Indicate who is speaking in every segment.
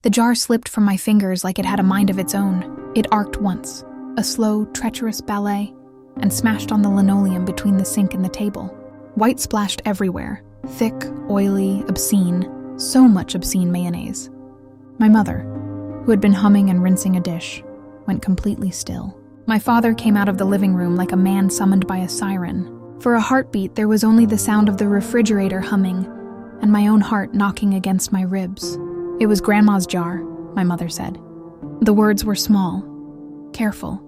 Speaker 1: The jar slipped from my fingers like it had a mind of its own. It arced once, a slow, treacherous ballet, and smashed on the linoleum between the sink and the table. White splashed everywhere, thick, oily, obscene, so much obscene mayonnaise. My mother, who had been humming and rinsing a dish, went completely still. My father came out of the living room like a man summoned by a siren. For a heartbeat, there was only the sound of the refrigerator humming and my own heart knocking against my ribs. It was Grandma's jar, my mother said. The words were small, careful,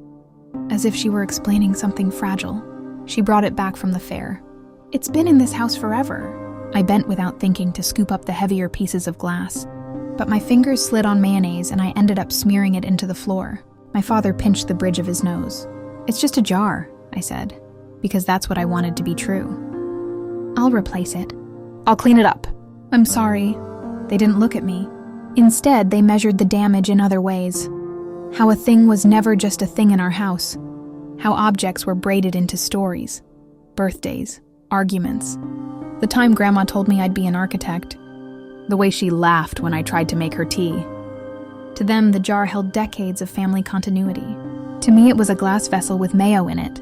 Speaker 1: as if she were explaining something fragile. She brought it back from the fair. "It's been in this house forever." I bent without thinking to scoop up the heavier pieces of glass, but my fingers slid on mayonnaise and I ended up smearing it into the floor. My father pinched the bridge of his nose. "It's just a jar," I said, because that's what I wanted to be true. "I'll replace it. I'll clean it up." "I'm sorry." They didn't look at me. Instead, they measured the damage in other ways. How a thing was never just a thing in our house. How objects were braided into stories. Birthdays. Arguments. The time Grandma told me I'd be an architect. The way she laughed when I tried to make her tea. To them, the jar held decades of family continuity. To me, it was a glass vessel with mayo in it.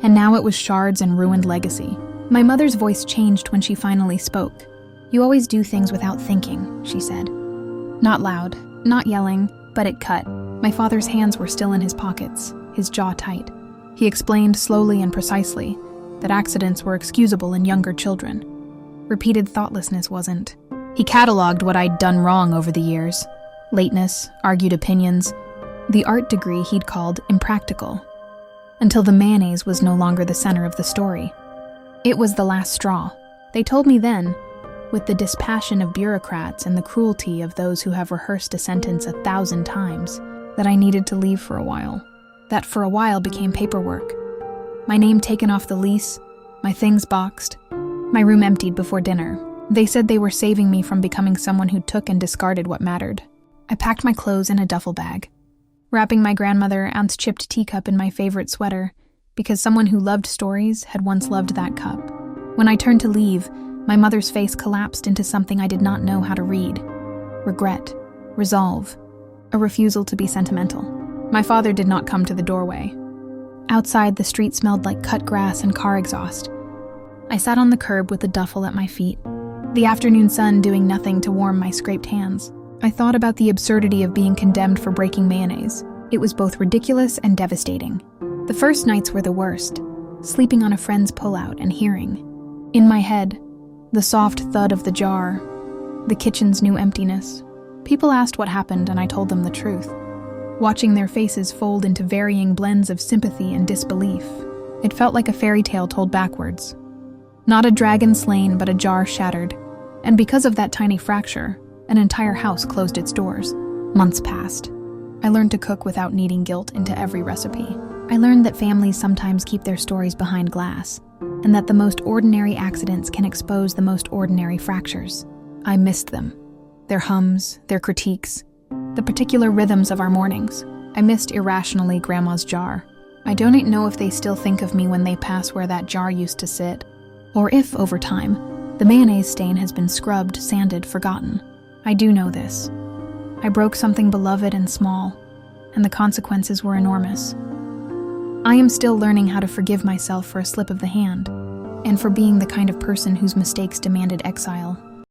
Speaker 1: And now it was shards and ruined legacy. My mother's voice changed when she finally spoke. "You always do things without thinking," she said. Not loud, not yelling, but it cut. My father's hands were still in his pockets, his jaw tight. He explained slowly and precisely that accidents were excusable in younger children. Repeated thoughtlessness wasn't. He cataloged what I'd done wrong over the years. Lateness, argued opinions, the art degree he'd called impractical. Until the mayonnaise was no longer the center of the story. It was the last straw. They told me then, with the dispassion of bureaucrats and the cruelty of those who have rehearsed a sentence 1,000 times, that I needed to leave for a while. That for a while became paperwork. My name taken off the lease, my things boxed, my room emptied before dinner. They said they were saving me from becoming someone who took and discarded what mattered. I packed my clothes in a duffel bag, wrapping my grandmother Aunt's chipped teacup in my favorite sweater, because someone who loved stories had once loved that cup. When I turned to leave, my mother's face collapsed into something I did not know how to read. Regret, resolve, a refusal to be sentimental. My father did not come to the doorway. Outside, the street smelled like cut grass and car exhaust. I sat on the curb with the duffel at my feet, the afternoon sun doing nothing to warm my scraped hands. I thought about the absurdity of being condemned for breaking mayonnaise. It was both ridiculous and devastating. The first nights were the worst, sleeping on a friend's pullout and hearing, in my head, the soft thud of the jar, the kitchen's new emptiness. People asked what happened and I told them the truth, watching their faces fold into varying blends of sympathy and disbelief. It felt like a fairy tale told backwards. Not a dragon slain, but a jar shattered. And because of that tiny fracture, an entire house closed its doors. Months passed. I learned to cook without needing guilt into every recipe. I learned that families sometimes keep their stories behind glass, and that the most ordinary accidents can expose the most ordinary fractures. I missed them. Their hums, their critiques, the particular rhythms of our mornings. I missed irrationally Grandma's jar. I don't know if they still think of me when they pass where that jar used to sit, or if, over time, the mayonnaise stain has been scrubbed, sanded, forgotten. I do know this. I broke something beloved and small, and the consequences were enormous. I am still learning how to forgive myself for a slip of the hand, and for being the kind of person whose mistakes demanded exile.